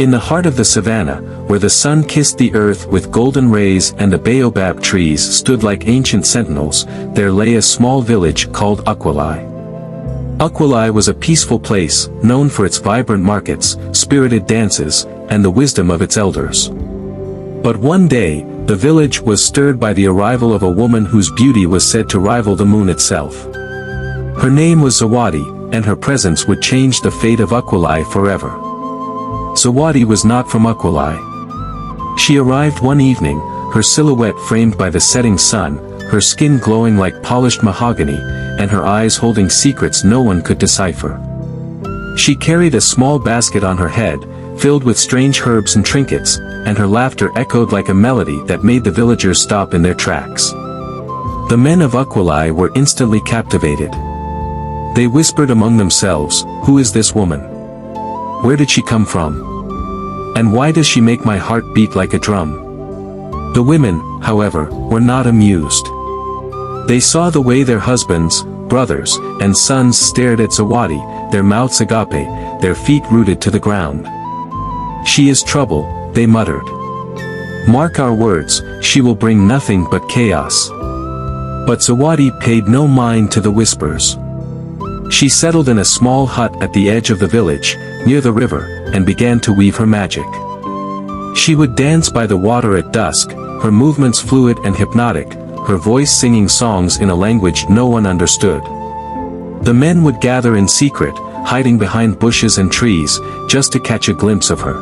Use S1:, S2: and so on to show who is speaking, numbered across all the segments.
S1: In the heart of the savannah, where the sun kissed the earth with golden rays and the baobab trees stood like ancient sentinels, there lay a small village called Ukweli. Ukweli was a peaceful place, known for its vibrant markets, spirited dances, and the wisdom of its elders. But one day, the village was stirred by the arrival of a woman whose beauty was said to rival the moon itself. Her name was Zawadi, and her presence would change the fate of Ukweli forever. Zawadi was not from Ukweli. She arrived one evening, her silhouette framed by the setting sun, her skin glowing like polished mahogany, and her eyes holding secrets no one could decipher. She carried a small basket on her head, filled with strange herbs and trinkets, and her laughter echoed like a melody that made the villagers stop in their tracks. The men of Ukweli were instantly captivated. They whispered among themselves, "Who is this woman? Where did she come from? And why does she make my heart beat like a drum?" The women, however, were not amused. They saw the way their husbands, brothers, and sons stared at Zawadi, their mouths agape, their feet rooted to the ground. "She is trouble," they muttered. "Mark our words, she will bring nothing but chaos." But Zawadi paid no mind to the whispers. She settled in a small hut at the edge of the village, near the river, and began to weave her magic. She would dance by the water at dusk, her movements fluid and hypnotic, her voice singing songs in a language no one understood. The men would gather in secret, hiding behind bushes and trees, just to catch a glimpse of her.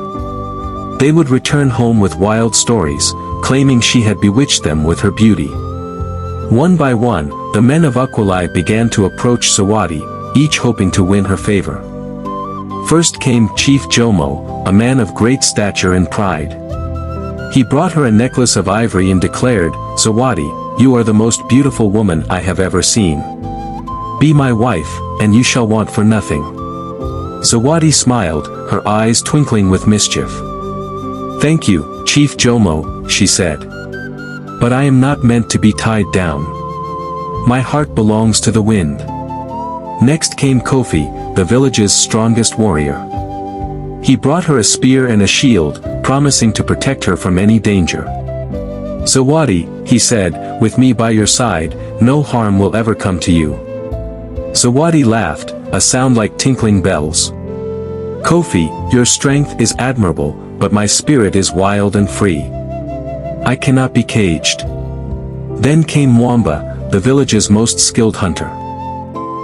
S1: They would return home with wild stories, claiming she had bewitched them with her beauty. One by one, the men of Ukweli began to approach Zawadi, each hoping to win her favor. First came Chief Jomo, a man of great stature and pride. He brought her a necklace of ivory and declared, "Zawadi, you are the most beautiful woman I have ever seen. Be my wife, and you shall want for nothing." Zawadi smiled, her eyes twinkling with mischief. "Thank you, Chief Jomo," she said. "But I am not meant to be tied down. My heart belongs to the wind." Next came Kofi, the village's strongest warrior. He brought her a spear and a shield, promising to protect her from any danger. "Zawadi," he said, "with me by your side, no harm will ever come to you." Zawadi laughed, a sound like tinkling bells. "Kofi, your strength is admirable, but my spirit is wild and free. I cannot be caged." Then came Mwamba, the village's most skilled hunter.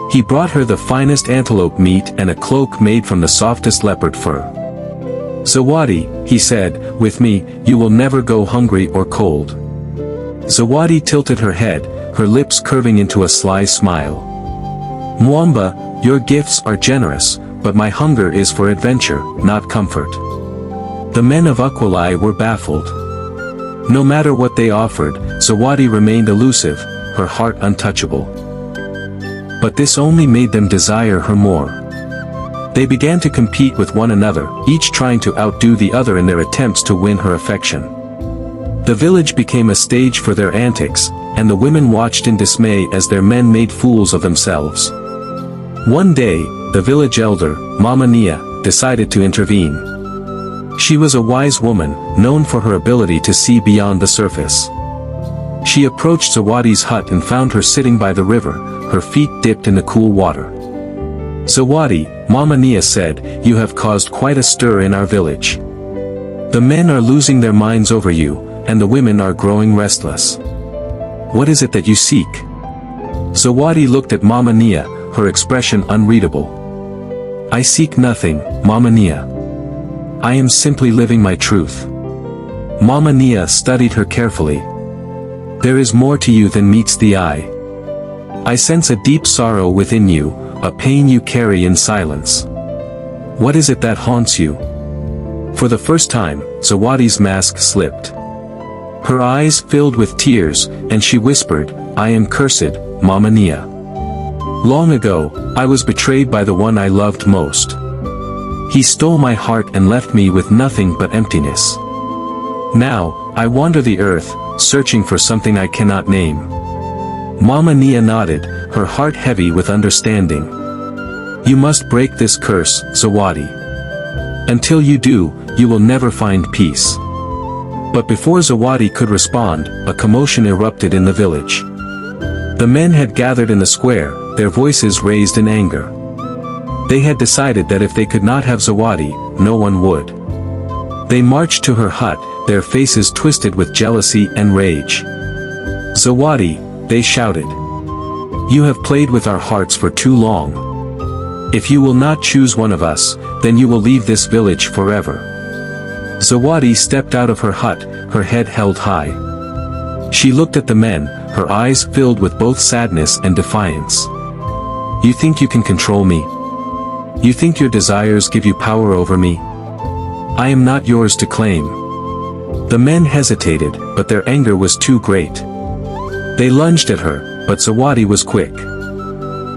S1: He brought her the finest antelope meat and a cloak made from the softest leopard fur. "Zawadi," he said, "with me, you will never go hungry or cold." Zawadi tilted her head, her lips curving into a sly smile. "Mwamba, your gifts are generous, but my hunger is for adventure, not comfort." The men of Ukweli were baffled. No matter what they offered, Zawadi remained elusive, her heart untouchable. But this only made them desire her more. They began to compete with one another, each trying to outdo the other in their attempts to win her affection. The village became a stage for their antics, and the women watched in dismay as their men made fools of themselves. One day, the village elder, Mama Nia, decided to intervene. She was a wise woman, known for her ability to see beyond the surface. She approached Zawadi's hut and found her sitting by the river, her feet dipped in the cool water. "Zawadi," Mama Nia said, "you have caused quite a stir in our village. The men are losing their minds over you, and the women are growing restless. What is it that you seek?" Zawadi looked at Mama Nia, her expression unreadable. "I seek nothing, Mama Nia. I am simply living my truth." Mama Nia studied her carefully. "There is more to you than meets the eye. I sense a deep sorrow within you, a pain you carry in silence. What is it that haunts you?" For the first time, Zawadi's mask slipped. Her eyes filled with tears, and she whispered, "I am cursed, Mama Nia. Long ago, I was betrayed by the one I loved most. He stole my heart and left me with nothing but emptiness. Now, I wander the earth, searching for something I cannot name." Mama Nia nodded, her heart heavy with understanding. "You must break this curse, Zawadi. Until you do, you will never find peace." But before Zawadi could respond, a commotion erupted in the village. The men had gathered in the square, their voices raised in anger. They had decided that if they could not have Zawadi, no one would. They marched to her hut, their faces twisted with jealousy and rage. "Zawadi," they shouted. "You have played with our hearts for too long. If you will not choose one of us, then you will leave this village forever." Zawadi stepped out of her hut, her head held high. She looked at the men, her eyes filled with both sadness and defiance. "You think you can control me? You think your desires give you power over me? I am not yours to claim." The men hesitated, but their anger was too great. They lunged at her, but Zawadi was quick.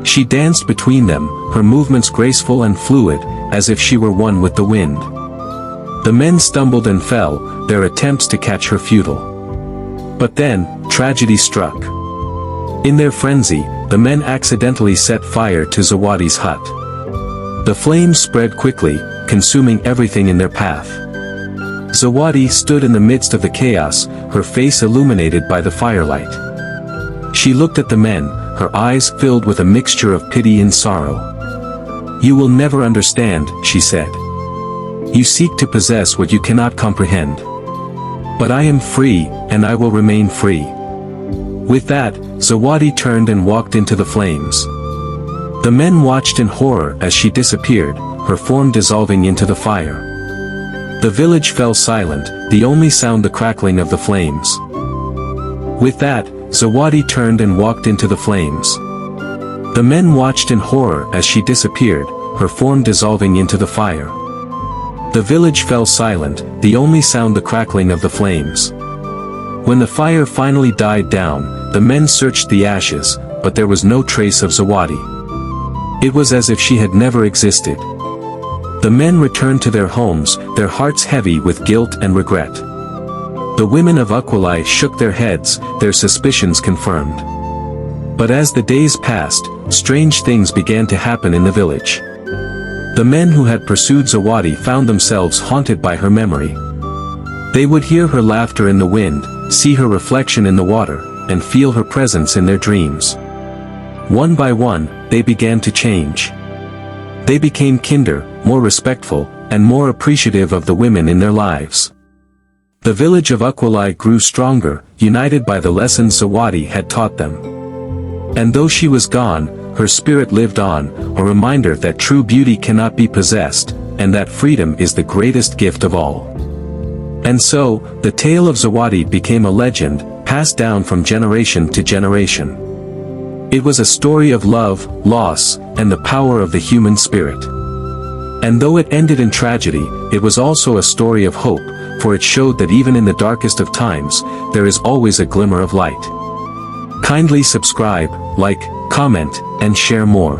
S1: She danced between them, her movements graceful and fluid, as if she were one with the wind. The men stumbled and fell, their attempts to catch her futile. But then, tragedy struck. In their frenzy, the men accidentally set fire to Zawadi's hut. The flames spread quickly, consuming everything in their path. Zawadi stood in the midst of the chaos, her face illuminated by the firelight. She looked at the men, her eyes filled with a mixture of pity and sorrow. "You will never understand," she said. "You seek to possess what you cannot comprehend. But I am free, and I will remain free." With that, Zawadi turned and walked into the flames. The men watched in horror as she disappeared, her form dissolving into the fire. The village fell silent, the only sound the crackling of the flames. With that, Zawadi turned and walked into the flames. The men watched in horror as she disappeared, her form dissolving into the fire. The village fell silent, the only sound the crackling of the flames. When the fire finally died down, the men searched the ashes, but there was no trace of Zawadi. It was as if she had never existed. The men returned to their homes, their hearts heavy with guilt and regret. The women of Ukweli shook their heads, their suspicions confirmed. But as the days passed, strange things began to happen in the village. The men who had pursued Zawadi found themselves haunted by her memory. They would hear her laughter in the wind, see her reflection in the water, and feel her presence in their dreams. One by one, they began to change. They became kinder, more respectful, and more appreciative of the women in their lives. The village of Ukweli grew stronger, united by the lessons Zawadi had taught them. And though she was gone, her spirit lived on, a reminder that true beauty cannot be possessed, and that freedom is the greatest gift of all. And so, the tale of Zawadi became a legend, passed down from generation to generation. It was a story of love, loss, and the power of the human spirit. And though it ended in tragedy, it was also a story of hope, for it showed that even in the darkest of times, there is always a glimmer of light. Kindly subscribe, like, comment, and share more.